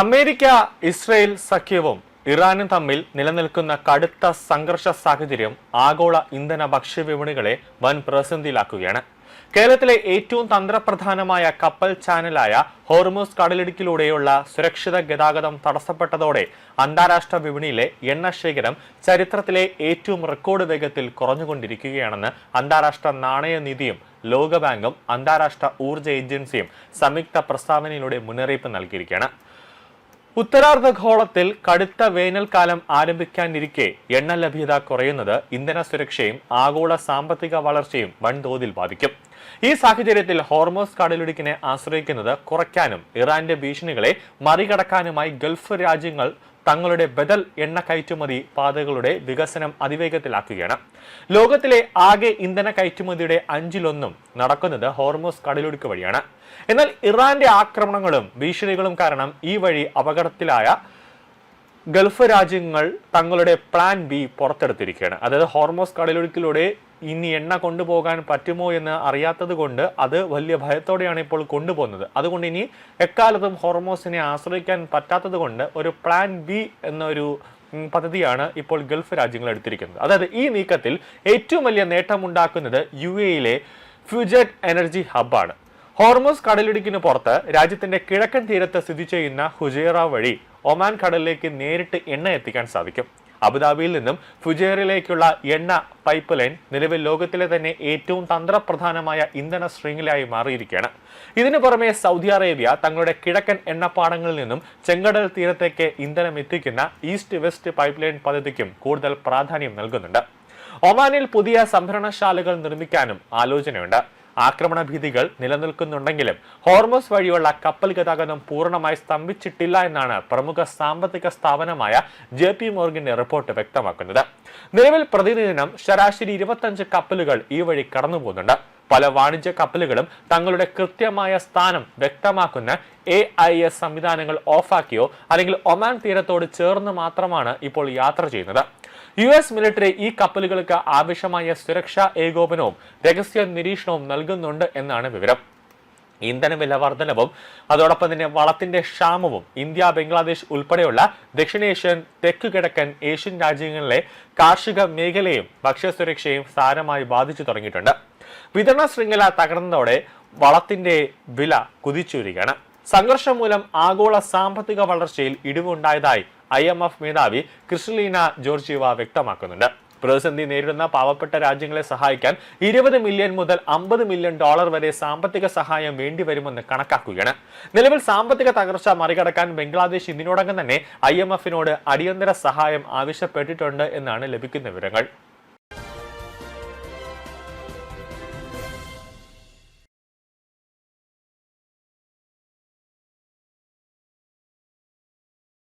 America Israel സഖ്യവും ഇറാനും തമ്മിൽ നിലനിൽക്കുന്ന കടുത്ത സംഘർഷ സാഹചര്യം ആഗോള ഇന്ധന ഭക്ഷ്യവിപണികളെ വൻ പ്രതിസന്ധിയിലാക്കുകയാണ്. കേരളത്തിലെ ഏറ്റവും തന്ത്രപ്രധാനമായ കപ്പൽ ചാനലായ ഹോർമുസ് കടലിടുക്കിലൂടെയുള്ള സുരക്ഷിത ഗതാഗതം തടസ്സപ്പെട്ടതോടെ അന്താരാഷ്ട്ര വിപണിയിലെ എണ്ണശേഖരം ചരിത്രത്തിലെ ഏറ്റവും റെക്കോർഡ് വേഗത്തിൽ കുറഞ്ഞുകൊണ്ടിരിക്കുകയാണെന്ന് അന്താരാഷ്ട്ര നാണയനിധിയും ലോകബാങ്കും അന്താരാഷ്ട്ര ഊർജ്ജ ഏജൻസിയും സംയുക്ത പ്രസ്താവനയിലൂടെ മുന്നറിയിപ്പ് നൽകിയിരിക്കുകയാണ്. ഉത്തരാർദ്ധഗോളത്തിൽ കടുത്ത വേനൽക്കാലം ആരംഭിക്കാനിരിക്കെ എണ്ണ ലഭ്യത കുറയുന്നത് ഇന്ധന സുരക്ഷയും ആഗോള സാമ്പത്തിക വളർച്ചയും വൻതോതിൽ ബാധിക്കും. ഈ സാഹചര്യത്തിൽ ഹോർമുസ് കടലിടുക്കിനെ ആശ്രയിക്കുന്നത് കുറയ്ക്കാനും ഇറാന്റെ ഭീഷണികളെ മറികടക്കാനുമായി ഗൾഫ് രാജ്യങ്ങൾ തങ്ങളുടെ ബദൽ എണ്ണ കയറ്റുമതി പാതകളുടെ വികസനം അതിവേഗത്തിലാക്കുകയാണ്. ലോകത്തിലെ ആകെ ഇന്ധന കയറ്റുമതിയുടെ 1/5 നടക്കുന്നത് ഹോർമുസ് കടലിടുക്ക് വഴിയാണ്. എന്നാൽ ഇറാന്റെ ആക്രമണങ്ങളും ഭീഷണികളും കാരണം ഈ വഴി അപകടത്തിലായ ഗൾഫ് രാജ്യങ്ങൾ തങ്ങളുടെ പ്ലാൻ ബി പുറത്തെടുത്തിരിക്കുകയാണ്. അതായത് ഹോർമുസ് കടലിടുക്കിലൂടെ ഇനി എണ്ണ കൊണ്ടുപോകാൻ പറ്റുമോ എന്ന് അറിയാത്തത് കൊണ്ട് അത് വലിയ ഭയത്തോടെയാണ് ഇപ്പോൾ കൊണ്ടുപോകുന്നത്. അതുകൊണ്ട് ഇനി എക്കാലത്തും ഹോർമുസിനെ ആശ്രയിക്കാൻ പറ്റാത്തത് കൊണ്ട് ഒരു പ്ലാൻ ബി എന്നൊരു പദ്ധതിയാണ് ഇപ്പോൾ ഗൾഫ് രാജ്യങ്ങൾ എടുത്തിരിക്കുന്നത്. അതായത് ഈ നീക്കത്തിൽ ഏറ്റവും വലിയ നേട്ടമുണ്ടാക്കുന്നത് UAE ഫ്യൂജറ്റ് എനർജി ഹബ്ബാണ്. ഹോർമുസ് കടലിടുക്കിന് പുറത്ത് രാജ്യത്തിന്റെ കിഴക്കൻ തീരത്ത് സ്ഥിതി ചെയ്യുന്ന ഹുജൈറ വഴി ഒമാൻ കടലിലേക്ക് നേരിട്ട് എണ്ണ എത്തിക്കാൻ സാധിക്കും. അബുദാബിയിൽ നിന്നും ഫുജൈറയിലേക്കുള്ള എണ്ണ പൈപ്പ് ലൈൻ നിലവിൽ ലോകത്തിലെ തന്നെ ഏറ്റവും തന്ത്രപ്രധാനമായ ഇന്ധന ശൃംഖലയായി മാറിയിരിക്കുകയാണ്. ഇതിനു പുറമെ സൗദി അറേബ്യ തങ്ങളുടെ കിഴക്കൻ എണ്ണപ്പാടങ്ങളിൽ നിന്നും ചെങ്കടൽ തീരത്തേക്ക് ഇന്ധനം എത്തിക്കുന്ന ഈസ്റ്റ് വെസ്റ്റ് പൈപ്പ് ലൈൻ പദ്ധതിക്കും കൂടുതൽ പ്രാധാന്യം നൽകുന്നുണ്ട്. ഒമാനിൽ പുതിയ സംഭരണശാലകൾ നിർമ്മിക്കാനും ആലോചനയുണ്ട്. ആക്രമണ ഭീതികൾ നിലനിൽക്കുന്നുണ്ടെങ്കിലും ഹോർമുസ് വഴിയുള്ള കപ്പൽ ഗതാഗതം പൂർണ്ണമായി സ്തംഭിച്ചിട്ടില്ല എന്നാണ് പ്രമുഖ സാമ്പത്തിക സ്ഥാപനമായ JP മോർഗന്റെ റിപ്പോർട്ട് വ്യക്തമാക്കുന്നത്. നിലവിൽ പ്രതിദിനം ശരാശരി 25 കപ്പലുകൾ ഈ വഴി കടന്നുപോകുന്നുണ്ട്. പല വാണിജ്യ കപ്പലുകളും തങ്ങളുടെ കൃത്യമായ സ്ഥാനം വ്യക്തമാക്കുന്ന AIS സംവിധാനങ്ങൾ ഓഫാക്കിയോ അല്ലെങ്കിൽ ഒമാൻ തീരത്തോട് ചേർന്ന് മാത്രമാണ് ഇപ്പോൾ യാത്ര ചെയ്യുന്നത്. US മിലിറ്ററി ഈ കപ്പലുകൾക്ക് ആവശ്യമായ സുരക്ഷാ ഏകോപനവും രഹസ്യ നിരീക്ഷണവും നൽകുന്നുണ്ട് എന്നാണ് വിവരം. ഇന്ധന വില വർധനവും അതോടൊപ്പം തന്നെ വളത്തിന്റെ ക്ഷാമവും ഇന്ത്യ, ബംഗ്ലാദേശ് ഉൾപ്പെടെയുള്ള ദക്ഷിണേഷ്യൻ, തെക്ക് കിഴക്കൻ ഏഷ്യൻ രാജ്യങ്ങളിലെ കാർഷിക മേഖലയും ഭക്ഷ്യസുരക്ഷയും സാരമായി ബാധിച്ചു തുടങ്ങിയിട്ടുണ്ട്. വിതരണ ശൃംഖല തകർന്നതോടെ വളത്തിന്റെ വില കുതിച്ചുയരുകയാണ്. സംഘർഷം മൂലം ആഗോള സാമ്പത്തിക വളർച്ചയിൽ ഇടിവുണ്ടായതായി IMF മേധാവി ക്രിസ്റ്റലീന ജോർജിയവ വ്യക്തമാക്കുന്നുണ്ട്. പ്രതിസന്ധി നേരിടുന്ന പാവപ്പെട്ട രാജ്യങ്ങളെ സഹായിക്കാൻ $20 മില്യൺ മുതൽ $50 മില്യൺ വരെ സാമ്പത്തിക സഹായം വേണ്ടിവരുമെന്ന് കണക്കാക്കുകയാണ്. നിലവിൽ സാമ്പത്തിക തകർച്ച മറികടക്കാൻ ബംഗ്ലാദേശ് ഇതിനോടകം തന്നെ IMFനോട് അടിയന്തര സഹായം ആവശ്യപ്പെട്ടിട്ടുണ്ട് എന്നാണ് ലഭിക്കുന്ന വിവരങ്ങൾ.